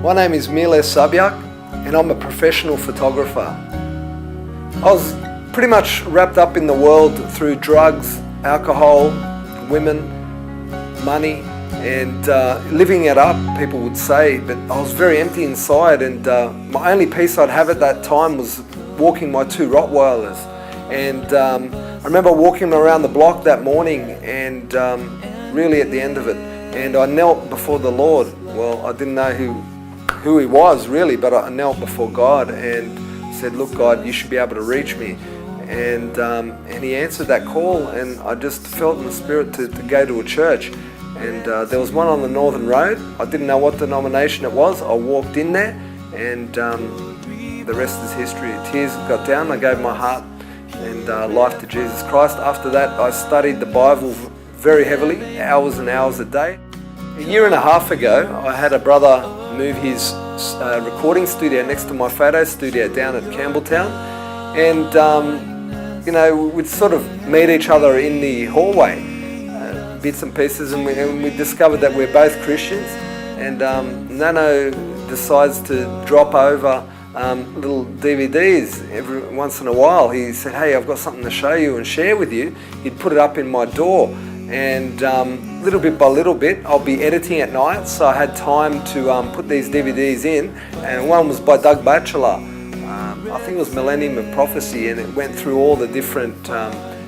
My name is Miles Sabjak and I'm a professional photographer. I was pretty much wrapped up in the world through drugs, alcohol, women, money, and living it up, people would say, but I was very empty inside, and my only peace I'd have at that time was walking my two Rottweilers. And I remember walking around the block that morning and really at the end of it, and I knelt before the Lord. Well, I didn't know who He was really, but I knelt before God and said, look God, you should be able to reach me. And He answered that call, and I just felt in the Spirit to go to a church. And there was one on the Northern Road. I didn't know what denomination it was. I walked in there, and the rest is history. Tears got down. I gave my heart and life to Jesus Christ. After that, I studied the Bible very heavily, hours and hours a day. A year and a half ago, I had a brother move his recording studio next to my photo studio down at Campbelltown, and we'd sort of meet each other in the hallway, bits and pieces, and we discovered that we're both Christians. And Nano decides to drop over little DVDs every once in a while. He said, hey, I've got something to show you and share with you. He'd put it up in my door, and little bit by little bit, I'll be editing at night, so I had time to put these DVDs in, and one was by Doug Batchelor. I think it was Millennium of Prophecy, and it went through all the different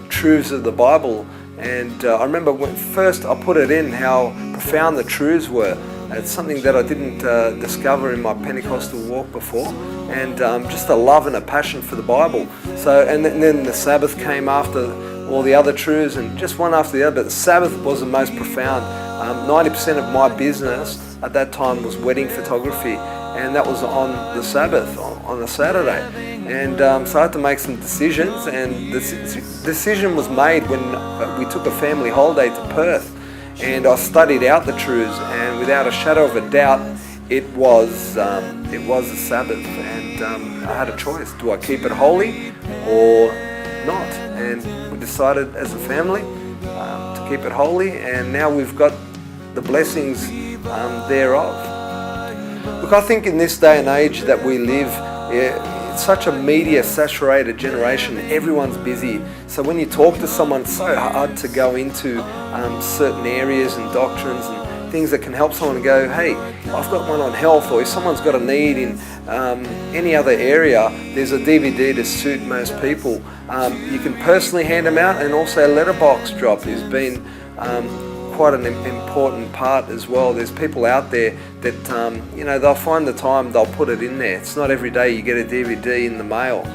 truths of the Bible. And I remember when first I put it in, how profound the truths were. It's something that I didn't discover in my Pentecostal walk before, and just a love and a passion for the Bible. So, and then the Sabbath came after all the other truths, and just one after the other, but the Sabbath was the most profound. 90% of my business at that time was wedding photography, and that was on the Sabbath, on a Saturday. And so I had to make some decisions, and the decision was made when we took a family holiday to Perth, and I studied out the truths, and without a shadow of a doubt, it was a Sabbath, and I had a choice. Do I keep it holy or not? And we decided as a family to keep it holy, and now we've got the blessings thereof. Look, I think in this day and age that we live, it's such a media-saturated generation. Everyone's busy. So when you talk to someone, it's so hard to go into certain areas and doctrines and things that can help someone to go, hey, I've got one on health, or if someone's got a need in any other area, there's a DVD to suit most people. You can personally hand them out, and also a letterbox drop has been quite an important part as well. There's people out there that they'll find the time, they'll put it in there. It's not every day you get a DVD in the mail,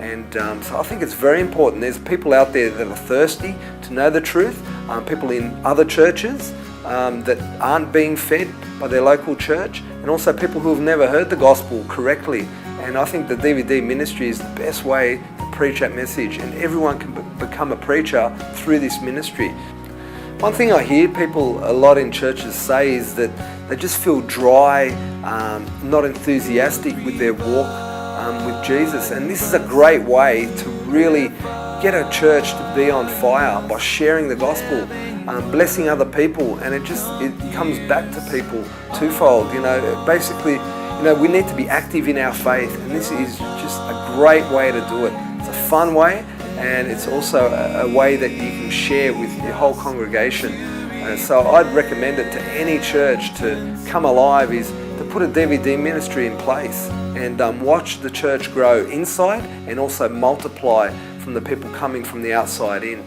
and so I think it's very important. There's people out there that are thirsty to know the truth, people in other churches that aren't being fed by their local church, and also people who have never heard the gospel correctly. And I think the DVD ministry is the best way to preach that message, and everyone can become a preacher through this ministry. One thing I hear people a lot in churches say is that they just feel dry, not enthusiastic with their walk with Jesus. And this is a great way to really get a church to be on fire by sharing the gospel, blessing other people, and it comes back to people twofold. Basically, we need to be active in our faith, and this is just a great way to do it. It's a fun way, and it's also a way that you can share with your whole congregation. So I'd recommend it to any church to come alive, is to put a DVD ministry in place and watch the church grow inside and also multiply from the people coming from the outside in.